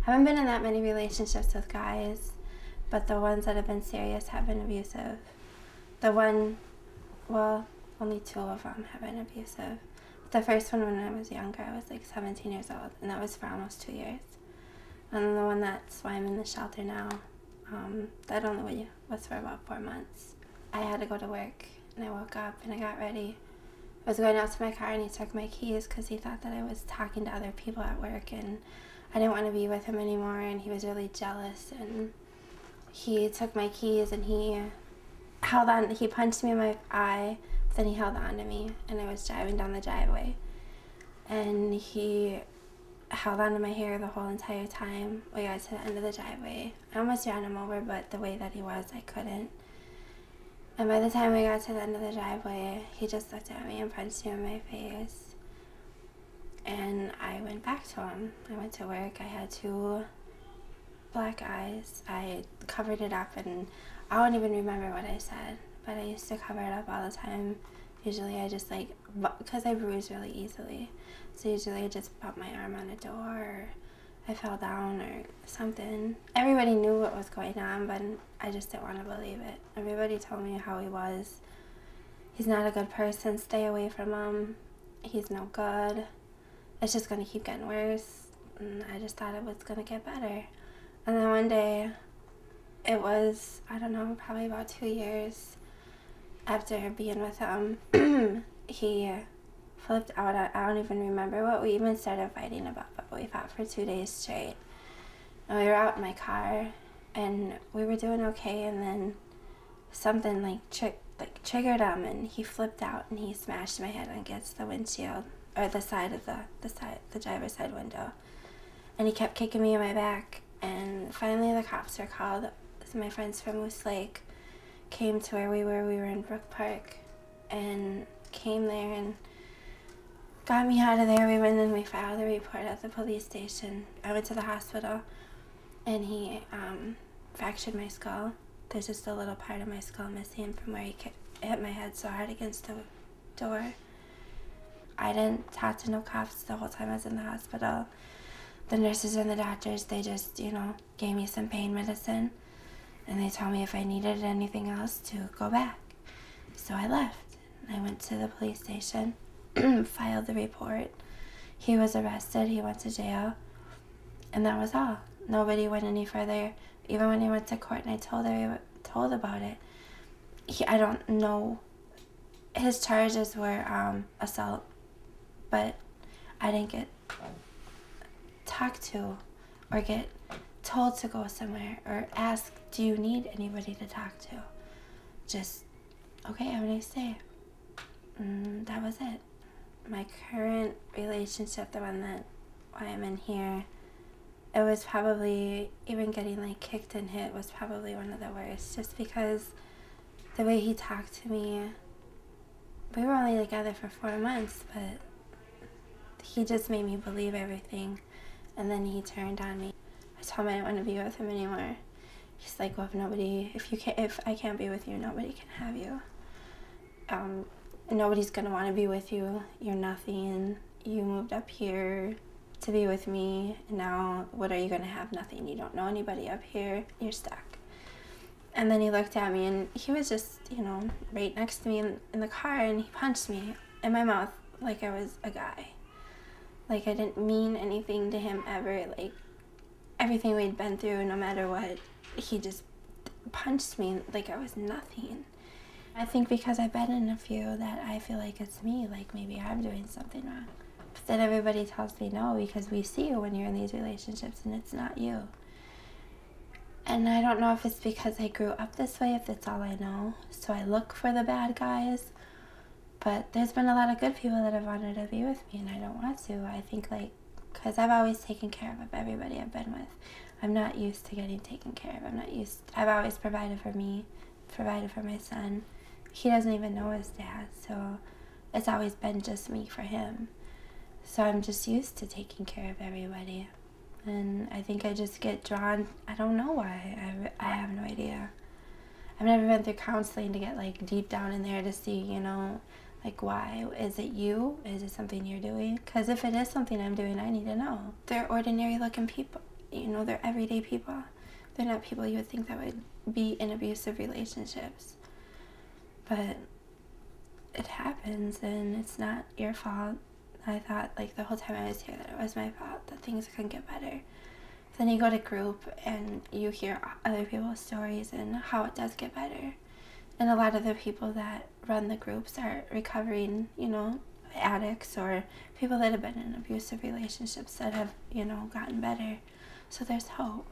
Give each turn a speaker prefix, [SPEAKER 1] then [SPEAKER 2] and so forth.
[SPEAKER 1] I haven't been in that many relationships with guys, but the ones that have been serious have been abusive. Well, only 2 of them have been abusive. The first one when I was younger, I was like 17 years old, and that was for almost 2 years. And then the one that's why I'm in the shelter now, that only was for about 4 months. I had to go to work, and I woke up and I got ready. I was going out to my car and he took my keys because he thought that I was talking to other people at work and I didn't want to be with him anymore, and he was really jealous, and he took my keys and he punched me in my eye, but then he held on to me, and I was driving down the driveway and he held on to my hair the whole entire time. We got to the end of the driveway. I almost ran him over, but the way that he was, I couldn't. And by the time we got to the end of the driveway, he just looked at me and punched me in my face. And I went back to him. I went to work. I had 2 black eyes. I covered it up, and I don't even remember what I said, but I used to cover it up all the time. Usually I just because I bruise really easily, so usually I just bumped my arm on a door, or I fell down or something. Everybody knew what was going on, but I just didn't want to believe it. Everybody told me how he was. He's not a good person. Stay away from him. He's no good. It's just going to keep getting worse. And I just thought it was going to get better. And then one day, it was, I don't know, probably about 2 years after being with him, he flipped out. I don't even remember what we even started fighting about, but we fought for 2 days straight. And we were out in my car, and we were doing okay, and then something triggered him, and he flipped out, and he smashed my head against the windshield, or the side of the driver's side window. And he kept kicking me in my back, and finally the cops were called. So my friends from Moose Lake came to where we were. We were in Brook Park, and came there and got me out of there. We went and we filed a report at the police station. I went to the hospital, and he fractured my skull. There's just a little part of my skull missing from where he hit my head so hard against the door. I didn't talk to no cops the whole time I was in the hospital. The nurses and the doctors, they just, gave me some pain medicine, and they told me if I needed anything else to go back. So I left. I went to the police station, filed the report. He was arrested, he went to jail, and that was all. Nobody went any further. Even when he went to court and I told about it, I don't know. His charges were assault, but I didn't get talked to or get told to go somewhere or asked, do you need anybody to talk to? Just, okay, have a nice day. That was it. My current relationship, the one that I'm in here, it was probably, even getting kicked and hit was probably one of the worst, just because the way he talked to me. We were only together for 4 months, but he just made me believe everything, and then he turned on me. I told him I didn't want to be with him anymore. He's like, well, if I can't be with you, nobody can have you. Nobody's gonna want to be with you. You're nothing. You moved up here to be with me, and now what are you gonna have? Nothing. You don't know anybody up here. You're stuck. And then he looked at me, and he was just, right next to me in the car, and he punched me in my mouth like I was a guy. Like I didn't mean anything to him ever. Like everything we'd been through, no matter what, he just punched me like I was nothing. I think because I've been in a few that I feel like it's me, like maybe I'm doing something wrong. But then everybody tells me no, because we see you when you're in these relationships and it's not you. And I don't know if it's because I grew up this way, if that's all I know. So I look for the bad guys. But there's been a lot of good people that have wanted to be with me, and I don't want to. I think because I've always taken care of everybody I've been with. I'm not used to getting taken care of. I've always provided for me, provided for my son. He doesn't even know his dad, so it's always been just me for him. So I'm just used to taking care of everybody. And I think I just get drawn. I don't know why. I have no idea. I've never been through counseling to get deep down in there to see, why? Is it you? Is it something you're doing? Because if it is something I'm doing, I need to know. They're ordinary looking people. you know, they're everyday people. They're not people you would think that would be in abusive relationships. But it happens, and it's not your fault. I thought, like, the whole time I was here that it was my fault, that things couldn't get better. Then you go to group and you hear other people's stories and how it does get better. And a lot of the people that run the groups are recovering, you know, addicts or people that have been in abusive relationships that have, you know, gotten better. So there's hope.